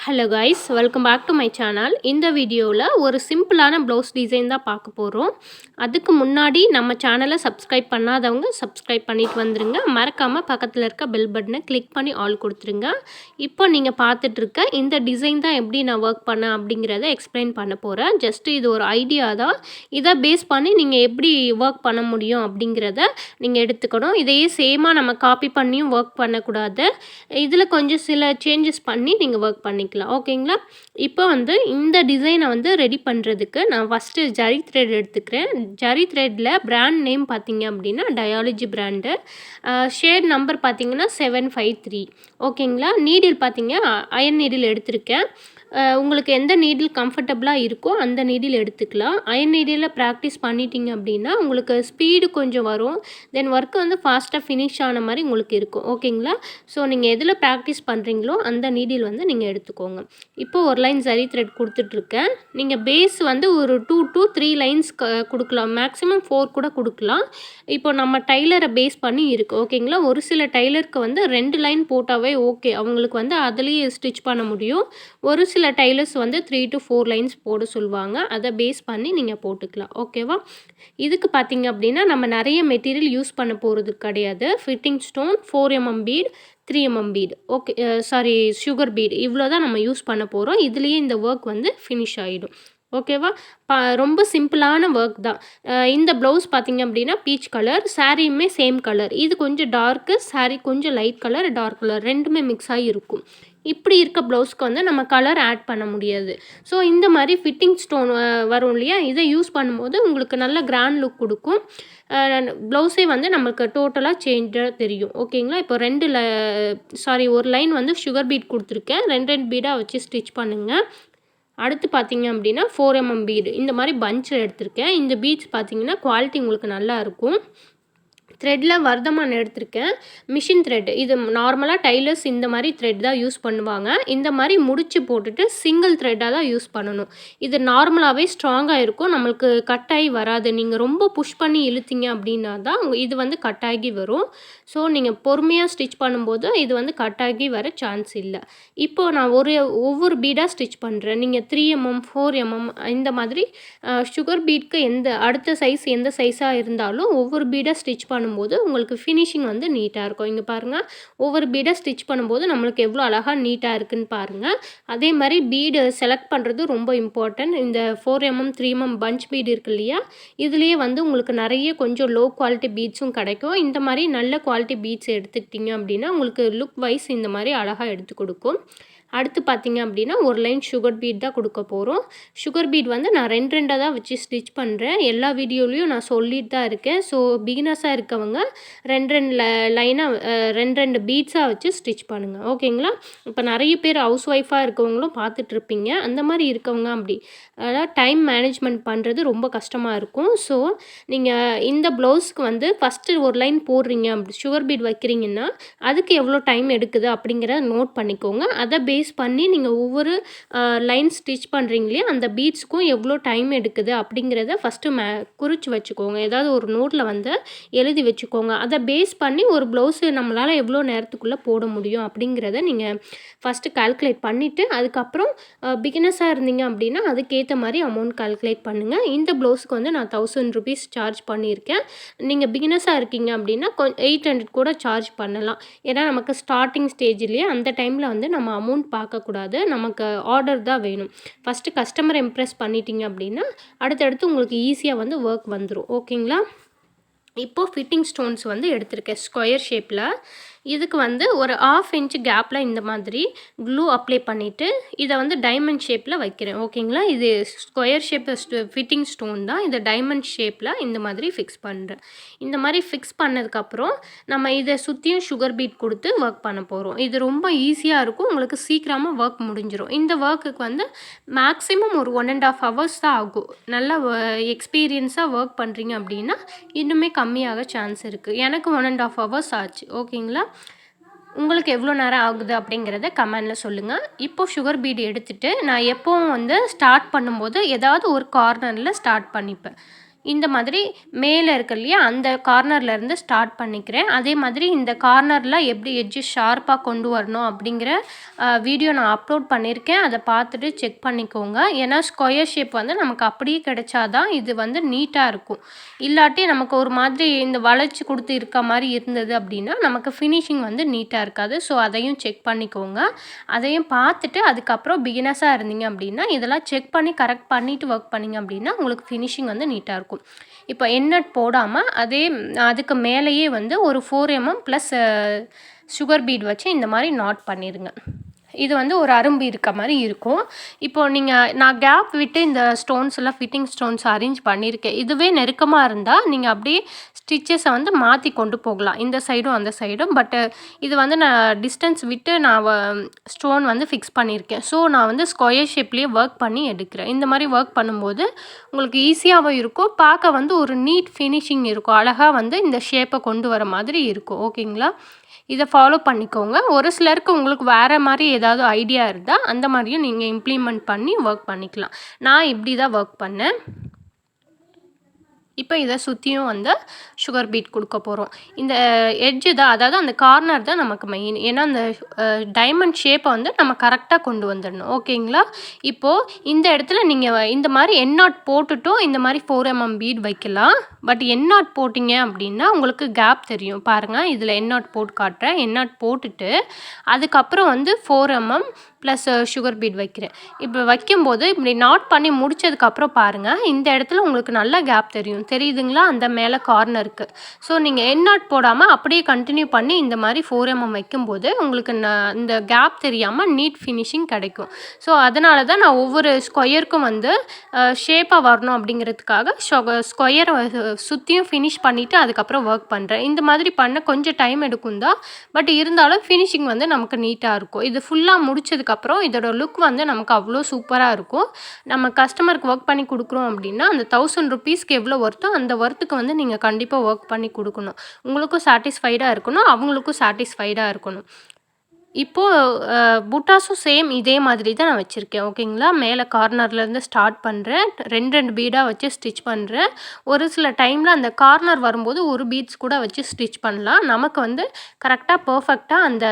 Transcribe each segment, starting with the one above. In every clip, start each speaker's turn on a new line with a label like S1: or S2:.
S1: Hello guys, welcome back to my channel. இந்த வீடியோவில் ஒரு சிம்பிளான ப்ளவுஸ் டிசைன் தான் பார்க்க போகிறோம். அதுக்கு முன்னாடி நம்ம சேனலை சப்ஸ்கிரைப் பண்ணாதவங்க சப்ஸ்கிரைப் பண்ணிட்டு வந்துடுங்க. மறக்காமல் பக்கத்தில் இருக்க பெல் பட்டனை கிளிக் பண்ணி ஆல் கொடுத்துருங்க. இப்போ நீங்கள் பார்த்துட்ருக்க இந்த டிசைன் தான் எப்படி நான் ஒர்க் பண்ணேன் அப்படிங்கிறத எக்ஸ்பிளைன் பண்ண போகிறேன். ஜஸ்ட்டு இது ஒரு ஐடியா தான். இதை பேஸ் பண்ணி நீங்கள் எப்படி ஒர்க் பண்ண முடியும் அப்படிங்கிறத நீங்கள் எடுத்துக்கணும். இதையே சேமாக நம்ம காப்பி பண்ணியும் ஒர்க் பண்ணக்கூடாது. இதில் கொஞ்சம் சில சேஞ்சஸ் பண்ணி நீங்கள் ஒர்க் பண்ணிக்கலாம். ஓகேங்களா? இப்போ இந்த டிசைனை ரெடி பண்ணுறதுக்கு நான் ஃபஸ்ட்டு ஜரி த்ரெட் எடுத்துக்கிறேன். ஜரி த்ரெட்டில் பிராண்ட் நேம் பார்த்தீங்க அப்படின்னா டயாலஜி பிராண்டு. ஷேட் நம்பர் பார்த்தீங்கன்னா 753. ஓகேங்களா? நீடில் பார்த்தீங்க அயன் நீடில் எடுத்திருக்கேன். உங்களுக்கு எந்த நீடில் கம்ஃபர்டபுளாக இருக்கோ அந்த நீடில் எடுத்துக்கலாம். அயன் நீடில் ப்ராக்டிஸ் பண்ணிட்டீங்க அப்படின்னா உங்களுக்கு ஸ்பீடு கொஞ்சம் வரும். தென் ஒர்க்கு ஃபாஸ்ட்டாக ஃபினிஷ் ஆன மாதிரி உங்களுக்கு இருக்கும். ஓகேங்களா? ஸோ நீங்கள் எதில் ப்ராக்டிஸ் பண்ணுறீங்களோ அந்த நீடில் நீங்கள் எடுத்துக்கோங்க. இப்போது ஒரு லைன் ஜரி த்ரெட் கொடுத்துட்ருக்கேன். நீங்கள் பேஸ் ஒரு 2 to 3 லைன்ஸ் கொடுக்கலாம். மேக்ஸிமம் 4 கூட கொடுக்கலாம். இப்போ நம்ம டைலரை பேஸ் பண்ணி இருக்குது. ஓகேங்களா? ஒரு சில டைலருக்கு 2 லைன் போட்டாவே ஓகே. அவங்களுக்கு அதுலேயே ஸ்டிச் பண்ண முடியும். ஒரு சில டைலர்ஸ் 3 to 4 லைன்ஸ் போட சொல்லுவாங்க. அதை பேஸ் பண்ணி நீங்கள் போட்டுக்கலாம். ஓகேவா? இதுக்கு பார்த்தீங்க அப்படின்னா நம்ம நிறைய மெட்டீரியல் யூஸ் பண்ண போகிறது கிடையாது. Fitting stone, 4mm bead, 3mm bead, okay, sorry, sugar bead, இவ்வளோ தான் நம்ம யூஸ் பண்ண போகிறோம். இதுலேயே இந்த ஒர்க் ஃபினிஷ் ஆகிடும். ஓகேவா? ரொம்ப சிம்பிளான ஒர்க் தான். இந்த ப்ளவுஸ் பார்த்தீங்க அப்படின்னா பீச் கலர், சாரியுமே சேம் கலர். இது கொஞ்சம் டார்க்கு, சாரி கொஞ்சம் லைட் கலர், டார்க் கலர் ரெண்டுமே மிக்ஸ் ஆகி இருக்கும். இப்படி இருக்க ப்ளவுஸ்க்கு நம்ம கலர் ஆட் பண்ண முடியாது. ஸோ இந்த மாதிரி ஃபிட்டிங் ஸ்டோன் வரும் இல்லையா, இதை யூஸ் பண்ணும்போது உங்களுக்கு நல்ல கிராண்ட் லுக் கொடுக்கும். ப்ளவுஸே நம்மளுக்கு டோட்டலாக சேஞ்சாக தெரியும். ஓகேங்களா? இப்போ ஒரு லைன் சுகர் பீட் கொடுத்துருக்கேன். 2 பீடாக வச்சு ஸ்டிச் பண்ணுங்கள். அடுத்து பார்த்தீங்க அப்படின்னா 4mm பீடு இந்த மாதிரி பஞ்சில் எடுத்திருக்கேன். இந்த பீட்ஸ் பார்த்தீங்கன்னா குவாலிட்டி உங்களுக்கு நல்லா இருக்கும். த்ரெட்டில் வர்தமான் எடுத்திருக்கேன். மிஷின் த்ரெட், இது நார்மலாக டைலர்ஸ் இந்த மாதிரி த்ரெட் தான் யூஸ் பண்ணுவாங்க. இந்த மாதிரி முடிச்சு போட்டுட்டு சிங்கிள் த்ரெட்டாக தான் யூஸ் பண்ணணும். இது நார்மலாகவே ஸ்ட்ராங்காக இருக்கும். நம்மளுக்கு கட்டாகி வராது. நீங்கள் ரொம்ப புஷ் பண்ணி இழுத்தீங்க அப்படின்னா தான் இது கட்டாகி வரும். ஸோ நீங்கள் பொறுமையாக ஸ்டிச் பண்ணும்போது இது கட்டாகி வர சான்ஸ் இல்லை. இப்போது நான் ஒவ்வொரு பீடாக ஸ்டிச் பண்ணுறேன். நீங்கள் 3mm 4mm இந்த மாதிரி சுகர் பீட்க்கு அடுத்த சைஸ் எந்த சைஸாக இருந்தாலும் ஒவ்வொரு பீடாக ஸ்டிச் பண்ணும்போது உங்களுக்கு ஃபினிஷிங் நீட்டாக இருக்கும். இங்கே பாருங்கள், ஒவ்வொரு பீடாக ஸ்டிச் பண்ணும்போது நம்மளுக்கு எவ்வளோ அழகாக நீட்டாக இருக்குன்னு பாருங்கள். அதே மாதிரி பீடு செலக்ட் பண்ணுறது ரொம்ப இம்பார்ட்டன்ட். இந்த 4mm 3mm பஞ்ச் பீடு இருக்கு இல்லையா, இதுலேயே உங்களுக்கு நிறைய கொஞ்சம் லோ குவாலிட்டி பீட்ஸும் கிடைக்கும். இந்த மாதிரி நல்ல குவாலிட்டி பீட்ஸ் எடுத்துக்கிட்டிங்க அப்படின்னா உங்களுக்கு லுக் வைஸ் இந்த மாதிரி அழகாக எடுத்து கொடுக்கும். அடுத்து பார்த்தீங்க அப்படின்னா ஒரு லைன் சுகர் பீட் தான் கொடுக்க போகிறோம். சுகர் பீட் நான் 2 தான் வச்சு ஸ்டிச் பண்ணுறேன். எல்லா வீடியோலையும் நான் சொல்லிட்டு தான் இருக்கேன். ஸோ பிகினர்ஸாக இருக்கவங்க 2 லைனாக 2 பீட்ஸாக வச்சு ஸ்டிச் பண்ணுங்கள். ஓகேங்களா? இப்போ நிறைய பேர் ஹவுஸ் ஒய்ஃபாக இருக்கவங்களும் பார்த்துட்ருப்பீங்க. அந்த மாதிரி இருக்கவங்க அதாவது டைம் மேனேஜ்மெண்ட் பண்ணுறது ரொம்ப கஷ்டமாக இருக்கும். ஸோ நீங்கள் இந்த ப்ளவுஸ்க்கு ஃபஸ்ட்டு ஒரு லைன் போடுறீங்க, அப்படி சுகர் பீட் வைக்கிறீங்கன்னா அதுக்கு எவ்வளோ டைம் எடுக்குது அப்படிங்கிறத நோட் பண்ணிக்கோங்க. அதை பேஸ் பண்ணி நீங்கள் ஒவ்வொரு லைன் ஸ்டிச் பண்ணுறீங்களே அந்த பீட்ஸ்க்கும் எவ்வளோ டைம் எடுக்குது அப்படிங்கிறத ஃபஸ்ட்டு குறித்து வச்சுக்கோங்க. ஏதாவது ஒரு நோட்டில் எழுதி வச்சுக்கோங்க. அதை பேஸ் பண்ணி ஒரு ப்ளவுஸு நம்மளால் எவ்வளோ நேரத்துக்குள்ளே போட முடியும் அப்படிங்கிறத நீங்கள் ஃபஸ்ட்டு கால்குலேட் பண்ணிவிட்டு அதுக்கப்புறம் பிகினர்ஸாக இருந்தீங்க அப்படின்னா அதுக்கேற்ற மாதிரி அமௌண்ட் கால்குலேட் பண்ணுங்கள். இந்த ப்ளவுஸுக்கு நான் 1000 rupees சார்ஜ் பண்ணியிருக்கேன். நீங்கள் பிகினர்ஸாக இருக்கீங்க அப்படின்னா 800 கூட சார்ஜ் பண்ணலாம். ஏன்னா நமக்கு ஸ்டார்டிங் ஸ்டேஜ்லேயே அந்த டைமில் நம்ம அமௌண்ட் பார்க்கக்கூடாது. நமக்கு ஆர்டர் தான் வேணும். ஃபஸ்ட்டு கஸ்டமரை இம்ப்ரெஸ் பண்ணிட்டீங்க அப்படின்னா அடுத்தடுத்து உங்களுக்கு ஈஸியாக ஒர்க் வந்துடும். ஓகேங்களா? இப்போது ஃபிட்டிங் ஸ்டோன்ஸ் எடுத்திருக்கேன் ஸ்கொயர் ஷேப்பில். இதுக்கு ஒரு 1/2 inch கேப்பில் இந்த மாதிரி க்ளூ அப்ளை பண்ணிவிட்டு இதை டைமண்ட் ஷேப்பில் வைக்கிறேன். ஓகேங்களா? இது ஸ்கொயர் ஷேப் ஃபிட்டிங் ஸ்டோன் தான். இதை டைமண்ட் ஷேப்பில் இந்த மாதிரி ஃபிக்ஸ் பண்ணுறேன். இந்த மாதிரி ஃபிக்ஸ் பண்ணதுக்கப்புறம் நம்ம இதை சுற்றியும் சுகர் பீட் கொடுத்து ஒர்க் பண்ண போகிறோம். இது ரொம்ப ஈஸியாக இருக்கும். உங்களுக்கு சீக்கிரமாக ஒர்க் முடிஞ்சிடும். இந்த ஒர்க்குக்கு மேக்ஸிமம் ஒரு 1.5 hours தான் ஆகும். நல்லா எக்ஸ்பீரியன்ஸாக ஒர்க் பண்ணுறீங்க அப்படின்னா இன்னுமே கம்மியாக சான்ஸ் இருக்குது. எனக்கு 1.5 hours ஆச்சு. ஓகேங்களா? உங்களுக்கு எவ்வளோ நேரம் ஆகுது அப்படிங்கிறத கமெண்டில் சொல்லுங்கள். இப்போது சுகர் பீடு எடுத்துகிட்டு நான் எப்போவும் ஸ்டார்ட் பண்ணும்போது ஏதாவது ஒரு கார்னரில் ஸ்டார்ட் பண்ணிப்பேன். இந்த மாதிரி மேலே இருக்கு இல்லையா அந்த கார்னர்லேருந்து ஸ்டார்ட் பண்ணிக்கிறேன். அதே மாதிரி இந்த கார்னரில் எப்படி எட்ஜு ஷார்ப்பாக கொண்டு வரணும் அப்படிங்கிற வீடியோ நான் அப்லோட் பண்ணியிருக்கேன். அதை பார்த்துட்டு செக் பண்ணிக்கோங்க. ஏன்னா ஸ்கொயர் ஷேப் வந்து நமக்கு அப்படியே கிடைச்சாதான் இது வந்து நீட்டாக இருக்கும். இல்லாட்டி நமக்கு ஒரு மாதிரி இந்த வளைச்சி கொடுத்து இருக்க மாதிரி இருந்தது அப்படின்னா நமக்கு ஃபினிஷிங் வந்து நீட்டாக இருக்காது. ஸோ அதையும் செக் பண்ணிக்கோங்க. அதையும் பார்த்துட்டு அதுக்கப்புறம் பிகினர்ஸாக இருந்தீங்க அப்படின்னா இதெல்லாம் செக் பண்ணி கரெக்ட் பண்ணிவிட்டு ஒர்க் பண்ணிங்க அப்படின்னா உங்களுக்கு ஃபினிஷிங் வந்து நீட்டாக இருக்கும். இப்போ எண்ணெட் போடாமல் அதுக்கு மேலேயே வந்து ஒரு 4 mm ப்ளஸ் சுகர் பீட் வச்சு இந்த மாதிரி நாட் பண்ணிடுங்க. இது வந்து ஒரு அரும்பு இருக்க மாதிரி இருக்கும். இப்போது நான் கேப் விட்டு இந்த ஸ்டோன்ஸ் எல்லாம் ஃபிட்டிங் ஸ்டோன்ஸ் அரேஞ்ச் பண்ணியிருக்கேன். இதுவே நெருக்கமாக இருந்தால் நீங்கள் அப்படியே ஸ்டிச்சஸை வந்து மாற்றி கொண்டு போகலாம், இந்த சைடும் அந்த சைடும். பட்டு இது வந்து நான் டிஸ்டன்ஸ் விட்டு ஸ்டோன் வந்து ஃபிக்ஸ் பண்ணியிருக்கேன். ஸோ நான் வந்து ஸ்கொயர் ஷேப்லேயே ஒர்க் பண்ணி எடுக்கிறேன். இந்த மாதிரி ஒர்க் பண்ணும்போது உங்களுக்கு ஈஸியாகவும் இருக்கும், பார்க்க வந்து ஒரு நீட் ஃபினிஷிங் இருக்கும், அழகாக வந்து இந்த ஷேப்பை கொண்டு வர மாதிரி இருக்கும். ஓகேங்களா? இதை ஃபாலோ பண்ணிக்கோங்க. ஒரு சிலருக்கு உங்களுக்கு வேறு மாதிரி ஏதாவது ஐடியா இருந்தால் அந்த மாதிரியும் நீங்கள் இம்ப்ளிமெண்ட் பண்ணி ஒர்க் பண்ணிக்கலாம். நான் இப்படி தான் ஒர்க் பண்ணேன். இப்போ இதை சுற்றியும் வந்து சுகர் பீட் கொடுக்க போகிறோம். இந்த எட்ஜு தான், அதாவது அந்த கார்னர் தான் நமக்கு மெயின். ஏன்னா அந்த டைமண்ட் ஷேப்பை வந்து நம்ம கரெக்டாக கொண்டு வந்துடணும். ஓகேங்களா? இப்போது இந்த இடத்துல நீங்கள் இந்த மாதிரி எண்ணாட் போட்டுட்டும் இந்த மாதிரி 4 mm பீட் வைக்கலாம். பட் எண்ணாட் போட்டிங்க அப்படின்னா உங்களுக்கு கேப் தெரியும். பாருங்கள், இதில் எண்ணாட் போட்டு காட்டுறேன். எண்ணாட் போட்டுட்டு அதுக்கப்புறம் வந்து 4 mm ப்ளஸ் சுகர் பீட் வைக்கிறேன். இப்போ வைக்கும்போது இப்படி நாட் பண்ணி முடித்ததுக்கப்புறம் பாருங்கள், இந்த இடத்துல உங்களுக்கு நல்ல கேப் தெரியுதுங்களா? அந்த மேலே கார்னருக்கு. ஸோ நீங்கள் எண்ணாட் போடாமல் அப்படியே கண்டினியூ பண்ணி இந்த மாதிரி 4 mm வைக்கும்போது உங்களுக்கு இந்த கேப் தெரியாமல் நீட் ஃபினிஷிங் கிடைக்கும். ஸோ அதனால தான் நான் ஒவ்வொரு ஸ்கொயருக்கும் வந்து ஷேப்பாக வரணும் அப்படிங்கிறதுக்காக ஸ்கொயரை சுற்றியும் ஃபினிஷ் பண்ணிவிட்டு அதுக்கப்புறம் ஒர்க் பண்ணுறேன். இந்த மாதிரி பண்ண கொஞ்சம் டைம் எடுக்கும் தான், பட் இருந்தாலும் ஃபினிஷிங் வந்து நமக்கு நீட்டாக இருக்கும். இது ஃபுல்லாக முடிச்சதுக்கப்புறம் இதோட லுக் வந்து நமக்கு அவ்வளோ சூப்பராக இருக்கும். நம்ம கஸ்டமருக்கு ஒர்க் பண்ணி கொடுக்குறோம் அப்படின்னா அந்த 1000 rupeesக்கு எவ்வளோ ஒர்த்தோ அந்த ஒர்த்துக்கு வந்து நீங்கள் கண்டிப்பாக ஒர்க் பண்ணி கொடுக்கணும். உங்களுக்கும் சாட்டிஸ்ஃபைடாக இருக்கணும், அவங்களுக்கும் சாட்டிஸ்ஃபைடாக இருக்கணும். இப்போது புட்டாஸும் சேம் இதே மாதிரி தான் நான் வச்சுருக்கேன். ஓகேங்களா? மேலே கார்னர்லேருந்து ஸ்டார்ட் பண்ணுறேன். 2 பீடாக வச்சு ஸ்டிச் பண்ணுறேன். ஒரு சில டைமில் அந்த கார்னர் வரும்போது ஒரு பீட்ஸ் கூட வச்சு ஸ்டிச் பண்ணலாம். நமக்கு வந்து கரெக்டாக பர்ஃபெக்டாக அந்த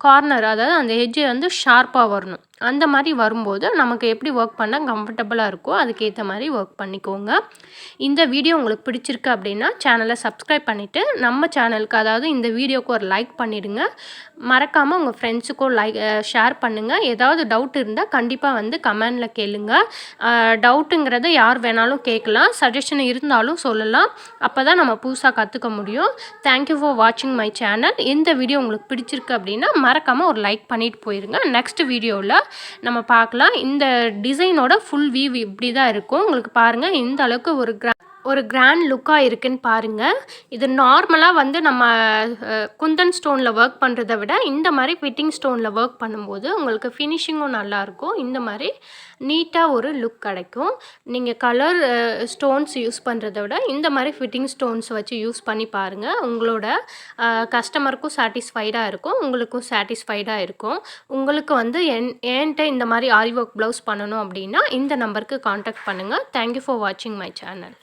S1: கார்னர், அதாவது அந்த எட்ஜு வந்து ஷார்ப்பாக வரணும். அந்த மாதிரி வரும்போது நமக்கு எப்படி ஒர்க் பண்ண கம்ஃபர்டபுளாக இருக்கோ அதுக்கேற்ற மாதிரி ஒர்க் பண்ணிக்கோங்க. இந்த வீடியோ உங்களுக்கு பிடிச்சிருக்கு அப்படின்னா சேனலை சப்ஸ்கிரைப் பண்ணிவிட்டு நம்ம சேனலுக்கு, அதாவது இந்த வீடியோவுக்கு ஒரு லைக் பண்ணிவிடுங்க. மறக்காமல் உங்கள் ஃப்ரெண்ட்ஸுக்கும் ஷேர் பண்ணுங்கள். ஏதாவது டவுட் இருந்தால் கண்டிப்பாக வந்து கமெண்டில் கேளுங்க. டவுட்டுங்கிறத யார் வேணாலும் கேட்கலாம், சஜஷன் இருந்தாலும் சொல்லலாம். அப்போ தான் நம்ம புதுசாக கற்றுக்க முடியும். தேங்க்யூ ஃபார் வாட்சிங் மை சேனல். இந்த வீடியோ உங்களுக்கு பிடிச்சிருக்கு அப்படின்னா மறக்காமல் ஒரு லைக் பண்ணிட்டு போயிருங்க. நெக்ஸ்ட் வீடியோவில் நம்ம பார்க்கலாம். இந்த டிசைனோட ஃபுல் வியூ இப்படி தான் இருக்கும். உங்களுக்கு பாருங்கள், இந்த அளவுக்கு ஒரு கிராண்ட் லுக்காக இருக்குன்னு பாருங்கள். இது நார்மலாக வந்து நம்ம குந்தன் ஸ்டோனில் ஒர்க் பண்ணுறதை விட இந்த மாதிரி ஃபிட்டிங் ஸ்டோனில் ஒர்க் பண்ணும்போது உங்களுக்கு ஃபினிஷிங்கும் நல்லாயிருக்கும். இந்த மாதிரி நீட்டாக ஒரு லுக் கிடைக்கும். நீங்கள் கலர் ஸ்டோன்ஸ் யூஸ் பண்ணுறதை விட இந்த மாதிரி ஃபிட்டிங் ஸ்டோன்ஸ் வச்சு யூஸ் பண்ணி பாருங்கள். உங்களோட கஸ்டமருக்கும் சாட்டிஸ்ஃபைடாக இருக்கும், உங்களுக்கும் சாட்டிஸ்ஃபைடாக இருக்கும். உங்களுக்கு வந்து என்கிட்ட இந்த மாதிரி ஆரி ஒர்க் ப்ளவுஸ் பண்ணணும் அப்படின்னா இந்த நம்பருக்கு காண்டாக்ட் பண்ணுங்கள். தேங்க்யூ ஃபார் வாட்சிங் மை சேனல்.